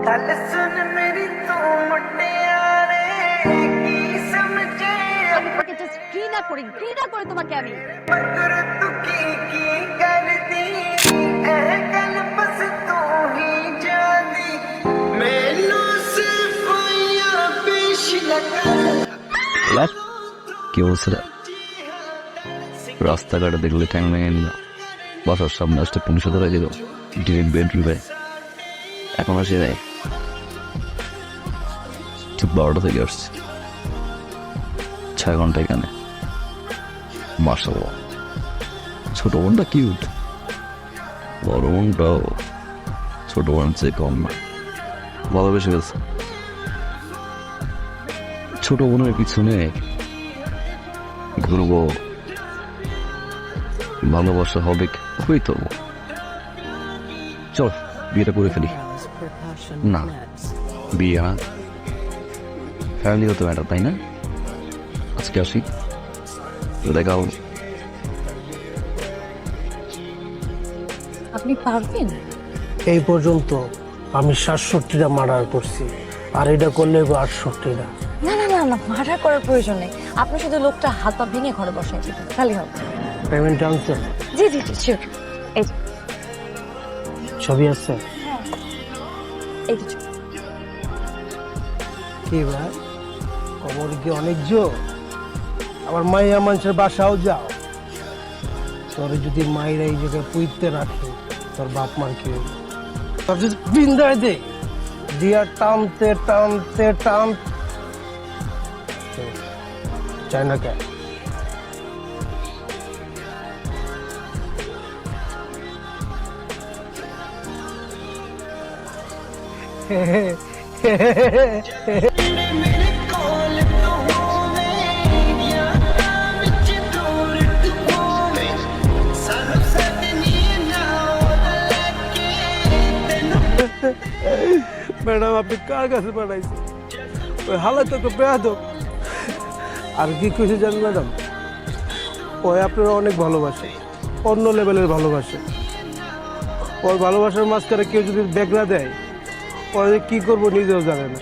गल सुन मेरी तू मुटियारे की समझे তোমাকে জাস্ট ঘৃণা করে তোমাকে আমি मगर तू की कर दी ए गल बस तू ही जानी मैनू सिर्फ या पेश लगा কি বলছে রাস্তাঘাটে দেখলে ঠ্যাং ভেঙে নিল, বাসার সামনে আসতে পুলিশে ধরে দিল, ডিরেক্ট বেডরুমে এখন আসে নাই। ঠিক 12টা থেকে আসছে, 6 ঘন্টা এখানে। মাশাআল্লাহ, ছোট বোনটা কিউট, বড় বোনটাও ছোট বোন চেয়ে কম না, ভালোবেসে গেছে। ছোট বোনের পিছনে ঘুরবো, ভালোবাসা হবে, খুবই তো। চল বিয়েটা করে ফেলি। না, বিয়ে না, ফ্যামিলি হতে ম্যাটার, তাই না? আজকে আসি, দেখা হবে। আপনি পারবেন? এই পর্যন্ত আমি 67টা মার্ডার করছি, আর এটা করলে 68টা। না না না না, মার্ডার করার প্রয়োজন নেই। আপনি শুধু লোকটা হাত পা ভেঙে ঘরে বসাই দিবেন, খালি হবে। পেমেন্ট আনছে? জি জি জি, শিওর। এই যে, ছবি আছে? এই কিছু কি ভাই, খবর কি অনেক জোর? আবার মাইয়া মানুষের বাসাও যাও, তোর যদি মায়েরা এই জায়গায় পুইতে রাখে, তোর বাপ মার কি হবে? তোর যদি বিন্দায় দে দিয়া টানতে টানতে টান চায় না কে? मेरे कॉल तो होवे या विच दूर तू होवे सानू सदनी ना लगे तेनू ম্যাডাম, আপনি কার কাছে পাঠাইছেন? ওই হালাত তো বেয়াদব। আর কি খুশি জান ম্যাডাম, ওই আপনারা অনেক ভালোবাসে, অন্য লেভেলের ভালোবাসে। ওর ভালোবাসার মাঝখানে কেউ যদি বেগলা দেয়, ওরা যে কি করবো নিজেও জানে না।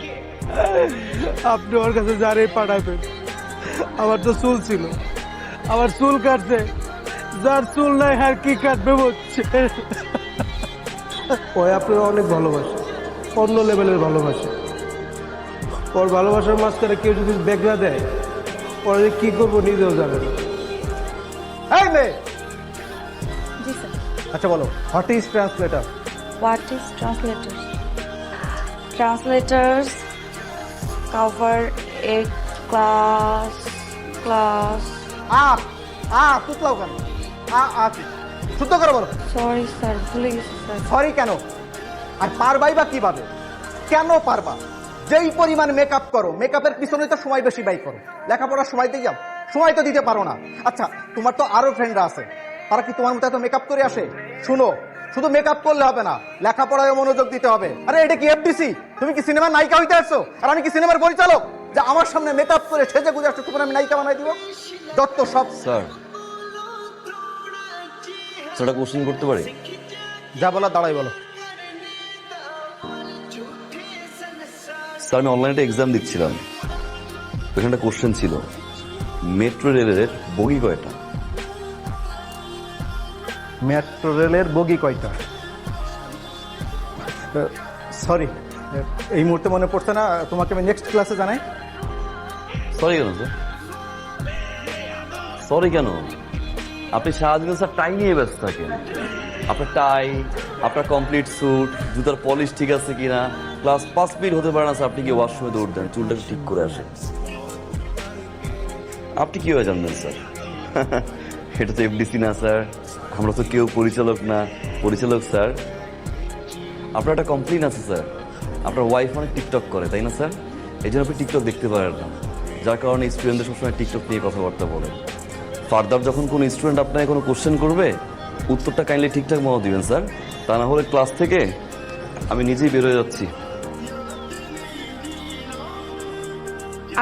আপনি ওর কাছে যারেই পাঠাবেন। আমার তো চুল ছিল, আমার চুল কাটছে, যার চুল নাই আর কি কাটবে বলছে। ওই আপনারা অনেক ভালোবাসে, অন্য লেভেলের ভালোবাসে। ওর ভালোবাসার মাঝখানে কেউ যদি বেগলা দেয়, ওরা যে কি করবো নিজেও জানে না। এই মেয়ে, জি স্যার। আচ্ছা বলো, what is translator? What is translators? Translators cover a class. তুতলাও কেন? শুদ্ধ করে বলো। Sorry sir, ভুলে গেছি স্যার। সরি কেন? আর পারবাই বা কিভাবে? কেন পারবা? যেই পরিমাণ মেকআপ করো, মেকআপের পিছনে তো সময় বেশি ব্যয় করো। লেখাপড়ার সময় দিয়ে যাও, সময় তো দিতে পারো না। আচ্ছা, তোমার তো আরো ফ্রেন্ডরা আছে, তারা কি তোমার মতো এত মেকআপ করে আসে? শুনো, শুধু মেকআপ করলে হবে না, লেখাপড়ায় মনোযোগ দিতে হবে। আরে এটা কি এফডিসি? তুমি কি সিনেমার নায়িকা হইতে আসছো? আর আমি কি সিনেমার পরিচালক যে আমার সামনে মেকআপ করে সেজে গুজে আসছো, তোমার আমি নায়িকা বানাই দিব? দত্ত সব। স্যার, সেটা কোশ্চেন করতে পারি? যা বলা দাঁড়াই বলো। স্যার, আমি অনলাইনে এক্সাম দিচ্ছিলাম, ওখানে একটা কোশ্চেন ছিল, মেট্রো রেলের বগি কয়টা? মেট্রো রেলের বগি কয়টা? সরি, এই মুহূর্তে মনে পড়ছে না, তোমাকে আমি নেক্সট ক্লাসে জানাই। সরি কেন স্যার? সরি কেন? আপনি সারাদিন স্যার টাই নিয়ে ব্যস্ত থাকেন। আপনার টাই, আপনার কমপ্লিট স্যুট, জুতার পলিশ ঠিক আছে কিনা, ক্লাস 5 মিনিট হতে পারে না স্যার, আপনি কি ওয়াশরুমে দৌড় দেন, চুলটাকে ঠিক করে আসেন। আপনি কি হয়ে জানবেন স্যার? এটা তো এফডিসি না স্যার, আমরা তো কেউ পরিচালক না। পরিচালক স্যার, আপনার একটা কমপ্লেন আছে স্যার, আপনার ওয়াইফ অনেক টিকটক করে, তাই না স্যার? এই জন্য আপনি টিকটক দেখতে পারেন না, যার কারণে স্টুডেন্টদের সবসময় টিকটক নিয়ে কথাবার্তা বলে। ফার্দার যখন কোনো স্টুডেন্ট আপনাকে কোনো কোশ্চেন করবে, উত্তরটা কাইন্ডলি ঠিকঠাক মতো দিবেন স্যার, তা না হলে ক্লাস থেকে আমি নিজেই বের হয়ে যাচ্ছি।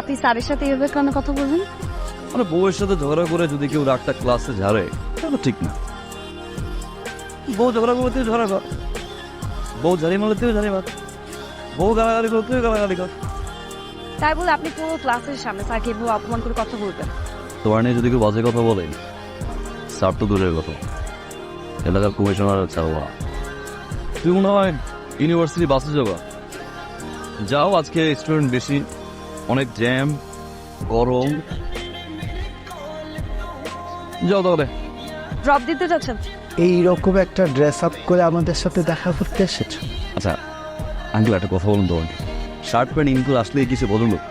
আপনি স্যারের সাথে এভাবে কেন কথা বলবেন? মানে বউয়ের সাথে ঝগড়া করে যদি কেউ রাগটা ক্লাসে ঝাড়ে, এটা তো ঠিক না। বউ ঝগড়া করতে ঝগড়া কর, বউ ঝাড়ি মারলে তুই ঝাড়ি মার, বউ গালাগালি কর, তুই গালাগালি কর। তাই বলে আপনি পুরো ক্লাসের সামনে স্যারকে এভাবে অপমান করে কথা বলবেন? তোমার নিয়ে যদি কেউ বাজে কথা বলে, স্যার তো দূরের কথা, এলাকার কমিশনার চাওয়া। তুই মনে হয় ইউনিভার্সিটি বাসে যাবা, যাও, আজকে স্টুডেন্ট বেশি, অনেক জ্যাম, গরম, যাও তাহলে। ড্রপ দিতে যাচ্ছেন? এইরকম একটা ড্রেস আপ করে আমাদের সাথে দেখা করতে এসেছো? আচ্ছা আঙ্কেল, একটা কথা বলুন তো, শার্ট প্যান্ট ইন করে আসলে কিছু ভদ্রলোক,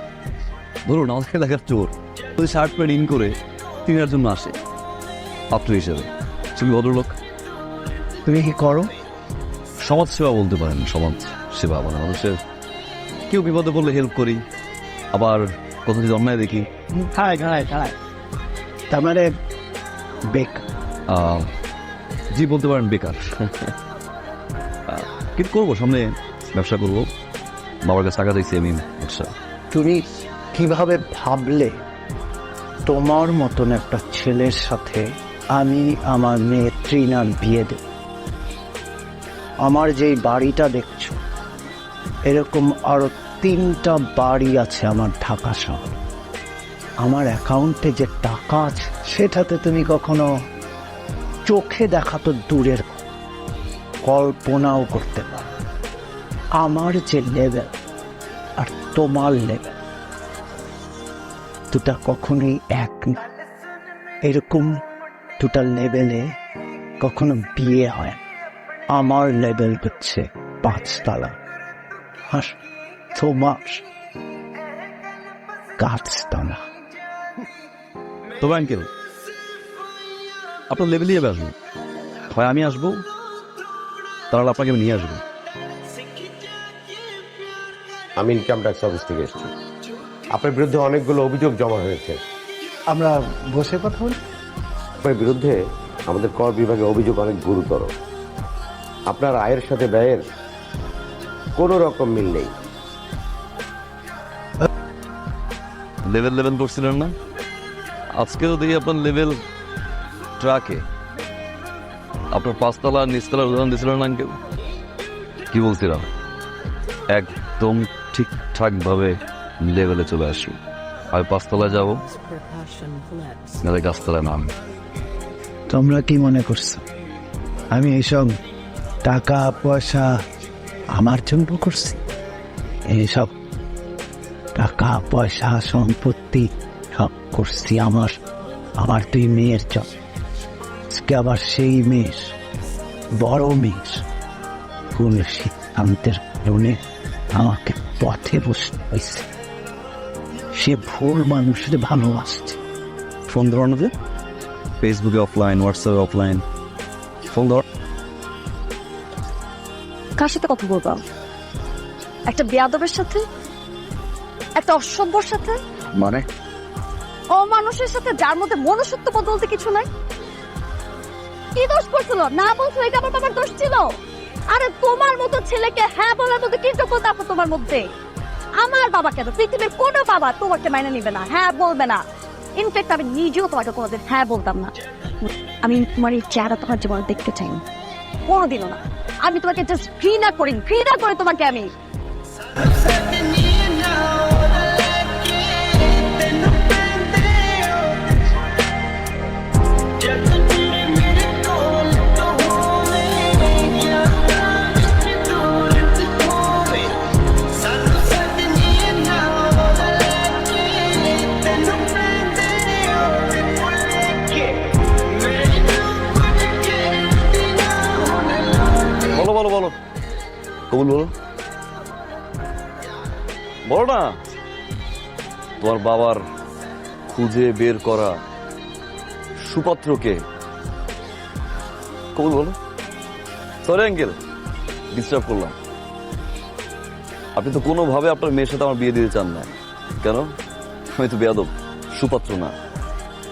ধরুন আমাদের এলাকার চোর যদি শার্ট প্যান্ট ইন করে তিনার জন্য আসে পাত্র হিসেবে, তুমি ভদ্রলোক? তুমি কি করো? সমাজ সেবা বলতে পারেন, সমাজ সেবা মানে মানুষের কেউ বিপদে পড়লে হেল্প করি, আবার কোথাও যদি অন্যায় দেখি। খাড়ায় তার মানে বেক। জি বলতে পারেন বেকার। কিন্তু করবো, সামনে ব্যবসা করবো, বাবার কাছে টাকা দিচ্ছি আমি ব্যবসা। তুমি কিভাবে ভাবলে তোমার মতন একটা ছেলের সাথে আমি আমার মেয়ে ট্রিনার বিয়ে দেব? আমার যেই বাড়িটা দেখছো, এরকম আরো 3টা বাড়ি আছে আমার ঢাকা শহর। আমার অ্যাকাউন্টে যে টাকা আছে সেটাতে তুমি কখনো চোখে দেখা তো দূরের কল্পনাও করতে পারো। আমার যে লেভেল আর তোমার লেভেল দুটা কখনোই এক না। এরকম দুটা লেভেলে কখনো বিয়ে হয় না। আমার লেভেল হচ্ছে 5 তলা, আর তোমার গাছতলা। তবে আঙ্কেল, আপনার লেভেলই যাবে, আসবো হয় আমি আসবো, তাহলে আপনাকে আমি নিয়ে আসবো। আমি ইনকাম ট্যাক্স অফিস থেকে এসেছি। আপনার বিরুদ্ধে অনেকগুলো অভিযোগ জমা হয়েছে। আমরা বসে কথা বলি। আপনার বিরুদ্ধে আমাদের কর বিভাগে অভিযোগ অনেক গুরুতর। আপনার আয়ের সাথে ব্যয়ের কোনো রকম মিল নেই। লেভেল করছিলেন না, আজকেও দেখি আপনার লেভেল ট্রাকে। আপনার 5 তলা নিচতলার উদাহরণ দিয়েছিলেন না আঙ্কেল? কি বলছিলাম, একদম ঠিকঠাক ভাবে লেভেলে চলে আসি, আমি 5 তলায় যাবো, নাহলে গাছতলায় নাম। তোমরা কি মনে করছো আমি এইসব টাকা পয়সা আমার জন্য করছি? এইসব টাকা পয়সা সম্পত্তি সব করছি আমার 2 মেয়ের জন্য। আজকে আবার সেই মেয়ের, বড় মেয়ের কোন সিদ্ধান্তের কারণে আমাকে পথে বসতে হয়েছে। সে ভুল মানুষের ভালোবাসছে। ফোন ধরানো যে ফেসবুকে অফলাইন, হোয়াটসঅ্যাপে অফলাইন, ফোন ধর। কার সাথে কথা বলবো? একটা বেয়াদবের সাথে, একটা অসভ্যর সাথে, মানে অমানুষের সাথে, যার মধ্যে মনুষ্যত্ব বলতে কিছু নাই। কি দোষ করছিল না বলছিল, এটা আমার বাবার দোষ ছিল? আরে তোমার মতো ছেলেকে হ্যাঁ বলার মতো কি যোগ্যতা আছে তোমার মধ্যে? আমার বাবা কেন, পৃথিবীর কোনো বাবা তোমাকে মাইনে নিবে না, হ্যাঁ বলবে না। ইনফ্যাক্ট আমি নিজেও তোমাকে কোনোদিন হ্যাঁ বলতাম না। আমি তোমার এই চেহারা তোমার জীবনে দেখতে চাই না, কোনোদিনও না। আমি তোমাকে জাস্ট ঘৃণা করি তোমাকে আমি। বলো কবুল, বলো না। তোমার বাবার খুঁজে বের করা সুপাত্রকে কবুল বলো। সরি আঙ্কেল, ডিস্টার্ব করলাম। আপনি তো কোনোভাবে আপনার মেয়ের সাথে আমার বিয়ে দিতে চান না, কেন? আমি তো বেয়াদব, সুপাত্র না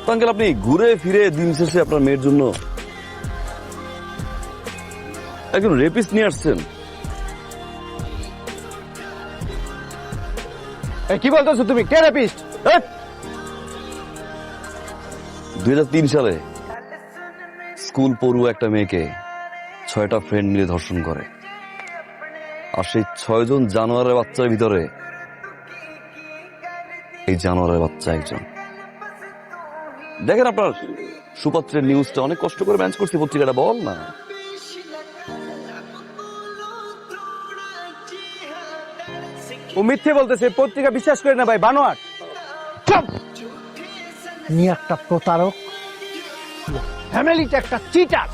তো আঙ্কেল। আপনি ঘুরে ফিরে দিন শেষে আপনার মেয়ের জন্য একজন রেপিস্ট নিয়ে আসছেন। কি বলতেছো তুমি? কে রেপিস্ট? 2003 সালে স্কুল পড়ুয়া একটা মেয়েকে 6টা ফ্রেন্ড মিলে ধর্ষণ করে। আর সেই 6 জন জানোয়ারের বাচ্চার ভিতরে এই জানোয়ারের বাচ্চা একজন। দেখেন আপনার সুপাত্রের নিউজটা অনেক কষ্ট করে ম্যানেজ করছি, পত্রিকাটা বল না। ও মিথ্যে বলতেছে, পত্রিকা বিশ্বাস করে না ভাই, বানোয়াট। তুমি একটা প্রতারক, ফ্যামিলিতে একটা চিটার।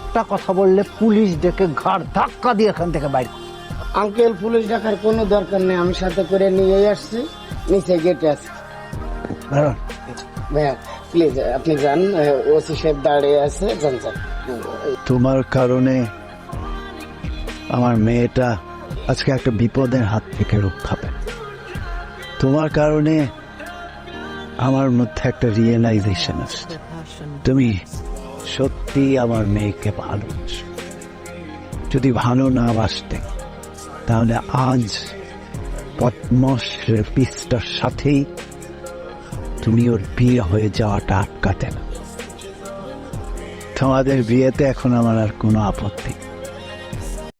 একটা কথা বললে পুলিশ ডেকে ঘাড় ধাক্কা দিয়ে এখান থেকে বাইর করো। আঙ্কেল, পুলিশ ডাকার কোনো দরকার নেই, আমি সাথে করে নিয়ে আসছি, নিচে গেটে আছে। বেরোন। ভাইয়া প্লিজ আপনি যান, ওসি সাহেব দাঁড়িয়ে আছে, যান যান। তোমার কারণে আমার মেয়েটা আজকে একটা বিপদের হাত থেকে রক্ষা পাবে। তোমার কারণে আমার মধ্যে একটা রিয়েলাইজেশন আসছে, তুমি সত্যি আমার মেয়েকে ভালোবাসো। যদি ভালো না বাসতে তাহলে আজ পদ্মস রেপিস্টার সাথেই তুমি ওর বিয়ে হয়ে যাওয়াটা আটকাতে না। তোমাদের বিয়েতে এখন আমার আর কোনো আপত্তি নেই।